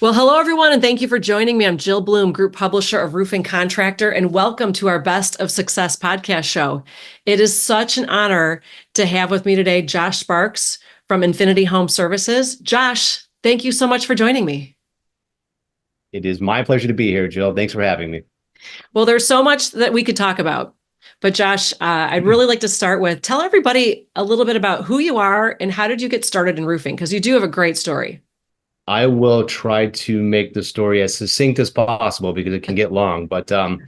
Well, hello, everyone, and thank you for joining me. I'm Jill Bloom, Group Publisher of Roofing Contractor, and welcome to our Best of Success podcast show. It is such an honor to have with me today Josh Sparks from Infinity Home Services. Josh, thank you so much for joining me. It is my pleasure to be here, Jill. Thanks for having me. Well, there's so much that we could talk about. But Josh, I'd really like to start with, tell everybody a little bit about who you are and how did you get started in roofing? Because you do have a great story. I will try to make the story as succinct as possible because it can get long. But I'm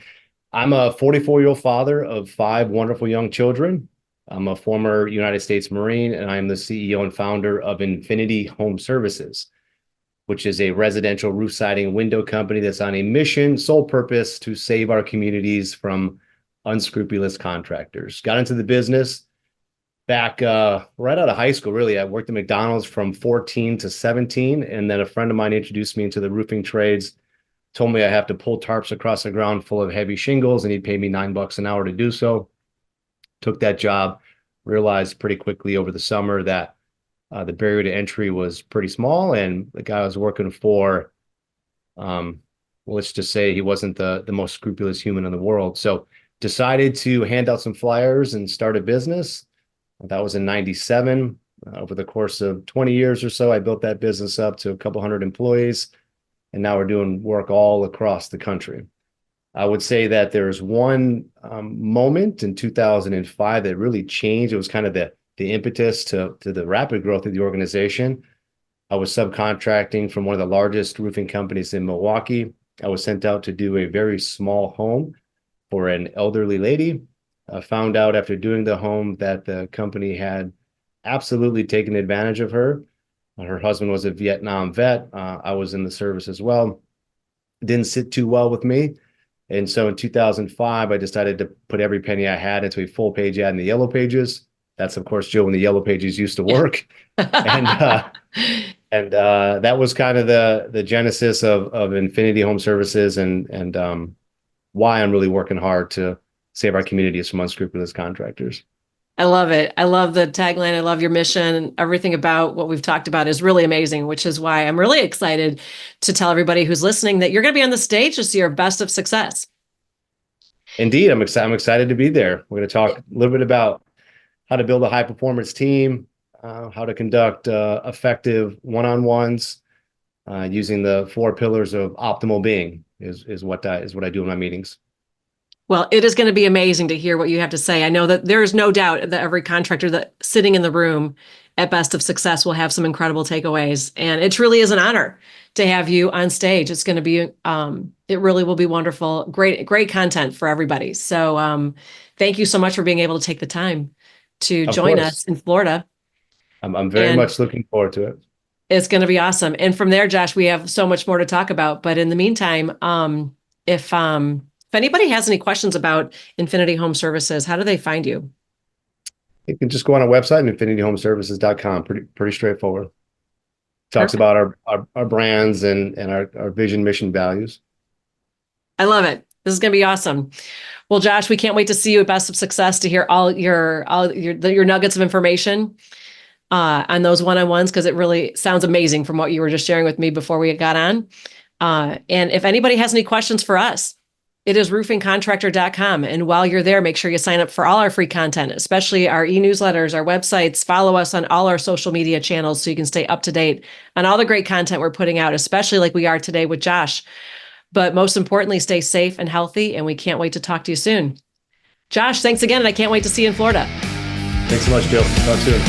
a 44-year-old father of 5 wonderful young children. I'm a former United States Marine, and I am the CEO and founder of Infinity Home Services, which is a residential roof siding and window company that's on a mission, sole purpose to save our communities from unscrupulous contractors. Got into the business back right out of high school, really. I worked at McDonald's from 14 to 17, and then a friend of mine introduced me into the roofing trades, told me I have to pull tarps across the ground full of heavy shingles, and he'd pay me $9 an hour to do so. Took that job, realized pretty quickly over the summer that the barrier to entry was pretty small, and the guy I was working for, let's just say he wasn't the most scrupulous human in the world. So decided to hand out some flyers and start a business. That was in 97. Over the course of 20 years or so, I built that business up to a couple hundred employees, and now we're doing work all across the country. I would say that there's one moment in 2005 that really changed. It was kind of the impetus to the rapid growth of the organization. I was subcontracting from one of the largest roofing companies in Milwaukee. I was sent out to do a very small home for an elderly lady. I found out after doing the home that the company had absolutely taken advantage of her. Her husband was a Vietnam vet. I was in the service as well. It didn't sit too well with me. And so in 2005, I decided to put every penny I had into a full page ad in the Yellow Pages. That's, of course, Joe, when the Yellow Pages used to work. and that was kind of the genesis of Infinity Home Services and why I'm really working hard to save our communities from unscrupulous contractors. I love it. I love the tagline. I love your mission. Everything about what we've talked about is really amazing, which is why I'm really excited to tell everybody who's listening that you're going to be on the stage this year, Best of Success. Indeed, I'm excited to be there. We're going to talk a little bit about how to build a high-performance team, how to conduct effective one-on-ones using the 4 pillars of optimal being is what I do in my meetings. Well, it is going to be amazing to hear what you have to say. I know that there is no doubt that every contractor that sitting in the room at Best of Success will have some incredible takeaways. And it truly is an honor to have you on stage. It's going to be, it really will be wonderful. Great content for everybody. So thank you so much for being able to take the time to join us in Florida. I'm very much looking forward to it. It's going to be awesome. And from there, Josh, we have so much more to talk about. But in the meantime, if anybody has any questions about Infinity Home Services, how do they find you? You can just go on our website, infinityhomeservices.com. Pretty straightforward. Talks about our brands and our vision, mission, values. I love it. This is going to be awesome. Well, Josh, we can't wait to see you at Best of Success to hear all your nuggets of information on those one-on-ones, because it really sounds amazing from what you were just sharing with me before we got on. And if anybody has any questions for us, it is roofingcontractor.com. And while you're there, make sure you sign up for all our free content, especially our e-newsletters, our websites. Follow us on all our social media channels so you can stay up to date on all the great content we're putting out, especially like we are today with Josh. But most importantly, stay safe and healthy, and we can't wait to talk to you soon. Josh, thanks again, and I can't wait to see you in Florida. Thanks so much, Jill. Talk soon.